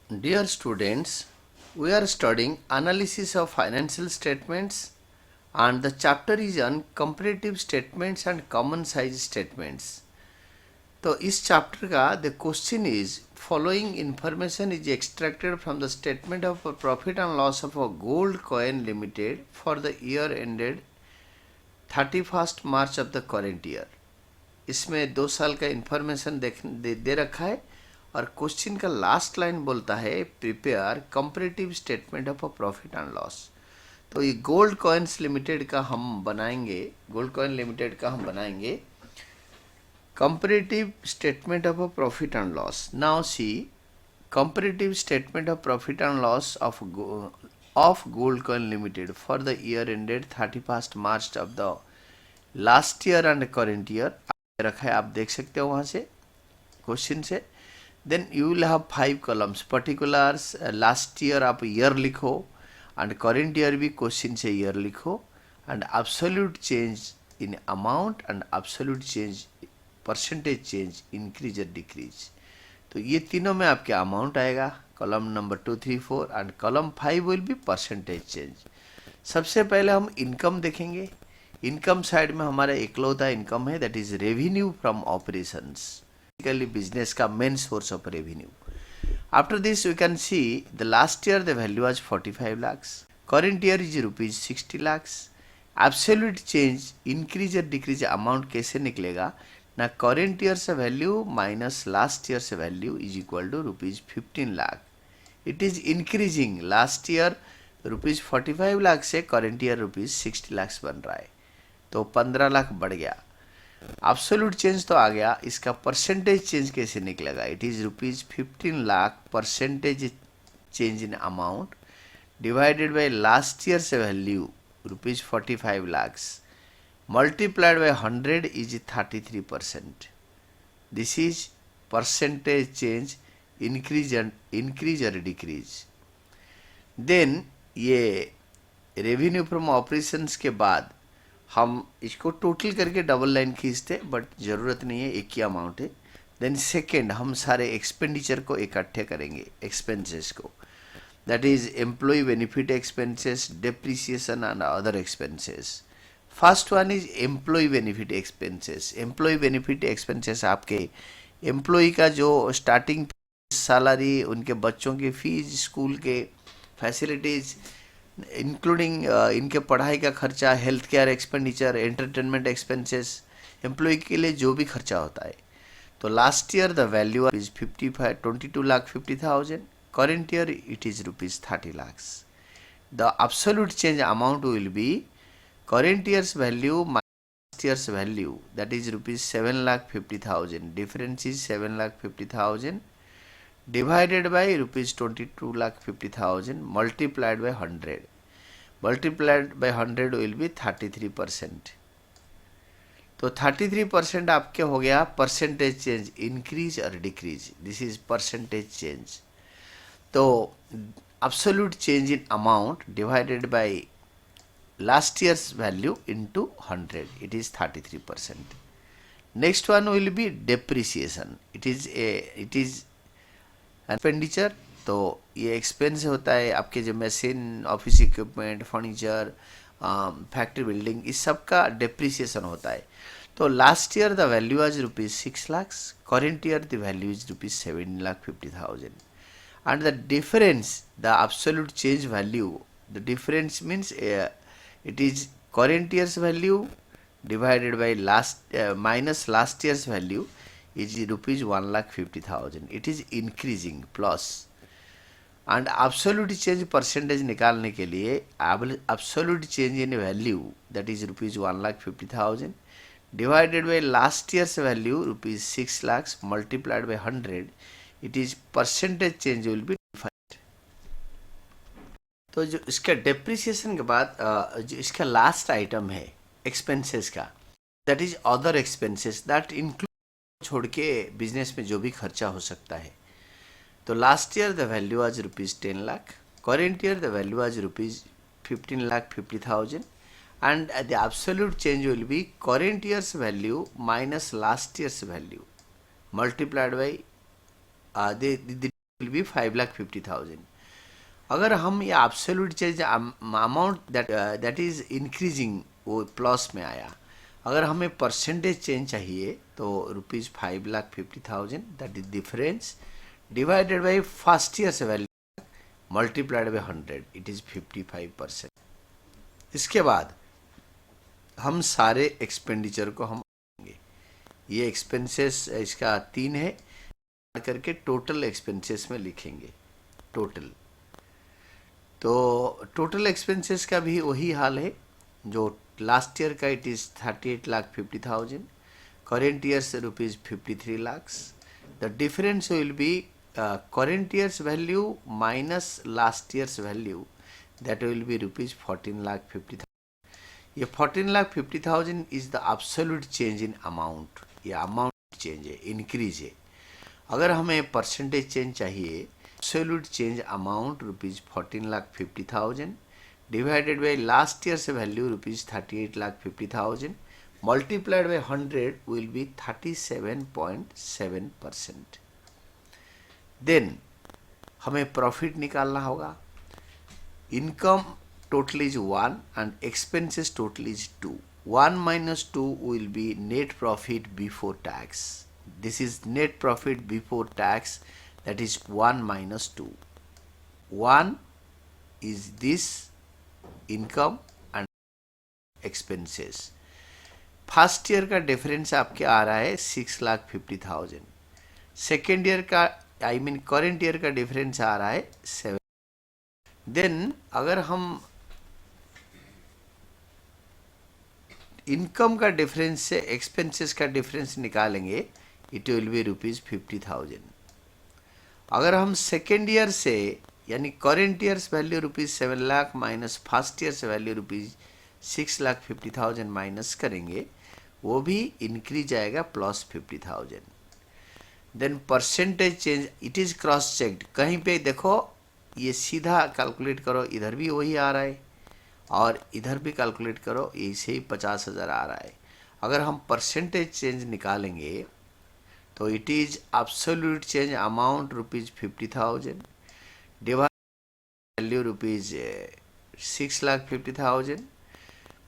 Dear students, we are studying analysis of financial statements and the chapter is on comparative statements and common size statements. तो इस chapter का the question is following information is extracted from the statement of profit and loss of a gold coin limited for the year ended 31 March of the current year. इसमें 2 साल का information दे रखा है और question का last line बोलता है prepare comparative statement of a profit and loss. तो ये गोल्ड कॉइन्स लिमिटेड का हम बनाएंगे comparative statement of a profit and loss. Now see comparative statement of profit and loss of Gold Coin Limited for the year ended 31st March of the last year and current year. रखा है, आप देख सकते हो वहाँ से question से. Then you will have 5 columns. Particulars last year आप year लिखो and current year भी क्वेश्चन से year लिखो and absolute change in amount and absolute change percentage change increase और डिक्रीज. तो ये तीनों में आपके अमाउंट आएगा. Column number 2, 3, 4 and column 5 will be percentage change. सबसे पहले हम इनकम देखेंगे. इनकम साइड में हमारा इकलौता इनकम है that is revenue from operations. Basically business का main source of revenue. After this we can see the last year the value was 45 lakhs. Current year is rupees 60 lakhs. Absolute change increase और decrease amount कैसे निकलेगा ना. Current year से value minus last year से value is equal to rupees 15 lakh. It is increasing. Last year rupees 45 lakh से current year rupees 60 lakh बन रहा है, तो 15 लाख बढ़ गया. एब्सोल्यूट चेंज तो आ गया, इसका परसेंटेज चेंज कैसे निकलेगा. It is rupees 15 lakh percentage change in amount divided by last year से value rupees 45 lakhs multiplied by 100 is 33%. This is percentage change increase or decrease. Then ये रेवेन्यू फ्रॉम ऑपरेशंस के बाद हम इसको टोटल करके double line खींचते, but ज़रूरत नहीं है, एक ही अमाउंट है. देन सेकेंड हम सारे एक्सपेंडिचर को इकट्ठे करेंगे, एक्सपेंसेस को. That is employ benefit expenses, depreciation and other expenses. First one is employ benefit expenses. Employ benefit expenses आपके एम्प्लॉय का जो स्टार्टिंग सैलरी, उनके बच्चों की फीस, स्कूल के फैसिलिटीज़ इंक्लूडिंग इनके पढ़ाई का खर्चा, health care expenditure, entertainment expenses, employ के लिए जो भी खर्चा होता है. तो last year the value is 22,50,000. Current year it is rupees 30 lakhs. The absolute change amount will be current year's value minus last year's value, that is rupees 7,50,000. difference is 7,50,000 divided by rupees 22,50,000 multiplied by 100. multiplied by 100 will be 33%. तो 33% आपके हो गया percentage change, increase और decrease. This is percentage change. तो absolute change in amount divided by last year's value into 100, it is 33%. next one will be depreciation. it is an expenditure. तो ये expense होता है आपके जो machine, office equipment, furniture, factory building, इस सब का डेप्रिसिएशन होता है. तो लास्ट ईयर द वैल्यू आज rupees 6 lakhs. Current year the value is rupees 7,50,000. And the difference, the absolute change value, the difference means it is current year's value divided by minus last year's value is rupees 1,50,000. it is increasing plus. and absolute change percentage निकालने के लिए absolute change in value, that is rupees 1,50,000 divided by last year's value rupees 6 lakhs multiplied by 100, it is percentage change will be. तो जो इसका depreciation के बाद जो इसका लास्ट आइटम है एक्सपेंसेस का, that is other expenses, that include छोड़ के बिजनेस में जो भी खर्चा हो सकता है. तो लास्ट ईयर द वैल्यू आज rupees 10 lakh. Current year the value आज rupees 15,50,000. And the absolute change will be current year's value minus last year's value multiplied by the will be 5,50,000। अगर हम ये absolute change amount that is increasing वो plus में आया, अगर हमें percentage change चाहिए तो ₹5,50,000 that is difference divided by first year से value multiplied by 100 it is 55%। इसके बाद हम सारे एक्सपेंडिचर को हम ये एक्सपेंसेस इसका 3 है करके टोटल एक्सपेंसेस में लिखेंगे टोटल। तो टोटल एक्सपेंसेस का भी वही हाल है जो लास्ट ईयर का, इट इज़ 38,50,000, करेंट ईयर से ₹53 lakh. The difference will be current year's value minus last year's value, that will be ₹14,50,000। ये 14,50,000 is the absolute change in amount, ये अमाउंट चेंज है, इंक्रीज है। अगर हमें परसेंटेज चेंज चाहिए, absolute change amount ₹14,50,000 divided by last year से value ₹38,50,000 multiplied by 100 will be 37.7%। Then हमें profit निकालना होगा। Income total is 1 and expenses total is 2. 1 minus 2 will be net profit before tax. This is net profit before tax, that is 1 minus 2. 1 is this income and expenses. First year का difference आपके आ रहा है 6,50,000। Second year का current year का difference आ रहा है 7। Then अगर हम इनकम का डिफरेंस से एक्सपेंसेस का डिफरेंस निकालेंगे, इट विल बी ₹50,000। अगर हम सेकेंड ईयर से यानी current year's value ₹7 lakh minus first year से वैल्यू ₹6,50,000 माइनस करेंगे, वो भी इंक्रीज आएगा plus 50,000। Then percentage change it is cross checked, कहीं पे देखो ये सीधा कैलकुलेट करो, इधर भी वही आ रहा है और इधर भी कैलकुलेट करो, ऐसे ही 50,000 आ रहा है। अगर हम परसेंटेज चेंज निकालेंगे तो it is absolute change amount ₹50,000 divide value ₹6,50,000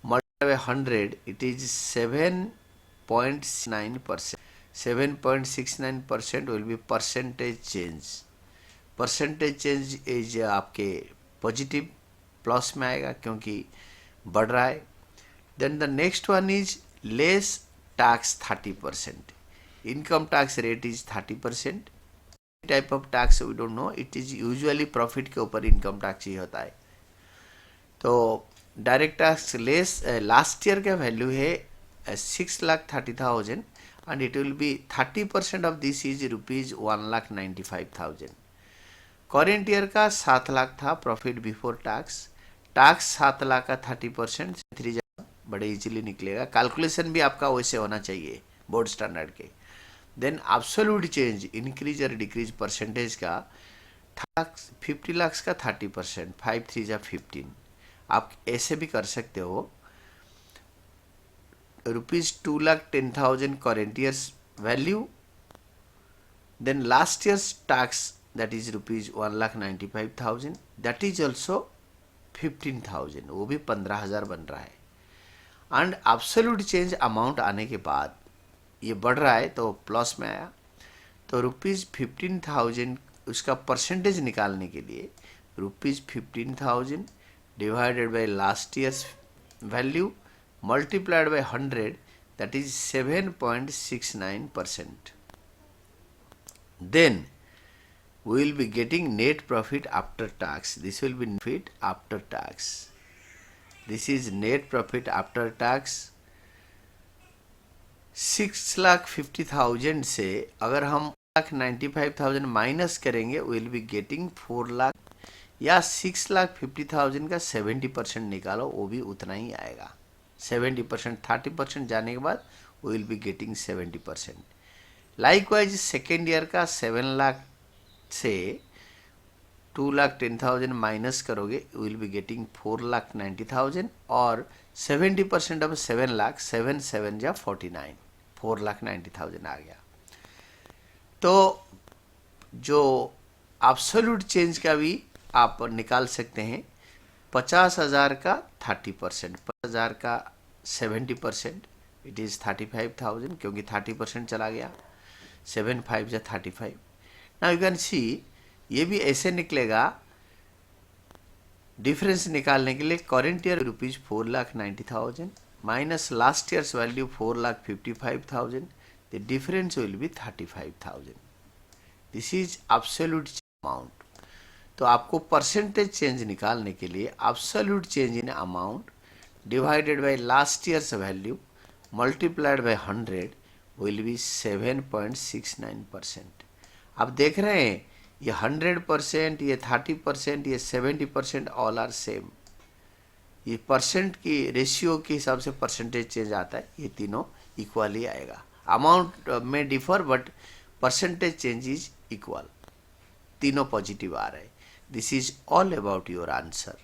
multiply by 100 it is 7.9%। 7.69% will be percentage change. Percentage change is आपके पॉजिटिव प्लस में आएगा क्योंकि बढ़ रहा है। Then the next one is less tax 30%। Income tax rate is 30%। Type of tax we don't know, it is usually profit के ऊपर income tax ही होता है। तो direct tax less last year का वैल्यू है 6,30,000 and it will be 30% of this is ₹1,95,000। Current year का 7 लाख था profit before tax. Tax 7 lakh का 30%, 3 बड़े इजीली निकलेगा। कैलकुलेशन भी आपका वैसे होना चाहिए बोर्ड स्टैंडर्ड के। देन एब्सोल्यूट चेंज इंक्रीज और डिक्रीज परसेंटेज का 50 लाख का 30%, 5 3 जा 15। आप ऐसे भी कर सकते हो, ₹2,10,000 current year's value, then last year's tax that is ₹1,95,000, that is also 15,000, वो भी 15,000 बन रहा है। एंड एब्सोल्यूट चेंज अमाउंट आने के बाद ये बढ़ रहा है तो प्लस में आया, तो ₹15,000 उसका परसेंटेज निकालने के लिए ₹15,000 divided by last year's value multiplied by 100, that is 7.69%. Then we will be getting net profit after tax. This will be profit after tax. This is net profit after tax। 6,50,000 से अगर हम 1,95,000 minus करेंगे, will be getting 4 lakh, या 6,50,000 का 70% निकालो, वो भी उतना ही आएगा। 70%, 30% जाने के बाद will be getting 70%। Likewise second year का 7 लाख से 2,10,000 माइनस करोगे, विल बी गेटिंग 4,90,000 और 70% ऑफ 7 लाख, 7 7 जा 49, 4,90,000 आ गया। तो जो एब्सोल्यूट चेंज का भी आप निकाल सकते हैं। 50,000 का 30%, 50,000 का 70%, इट इज़ 35,000, क्योंकि 30% चला गया। 7 5 या 35। नाउ यू कैन सी, ये भी ऐसे निकलेगा। डिफरेंस निकालने के लिए current year rupees 4,90,000 minus last year's value 4,55,000, the difference will B 35,000। This is absolute amount. तो आपको परसेंटेज चेंज निकालने के लिए absolute change in amount divided by last year's value multiplied by 100 will B 7.69%। आप देख रहे हैं, ये 100%, ये 30%, ये 70% ऑल आर सेम। ये परसेंट की रेशियो के हिसाब से परसेंटेज चेंज आता है, ये तीनों इक्वली आएगा। अमाउंट में differ but percentage change is equal, तीनों पॉजिटिव आ रहे हैं। This is all about your answer.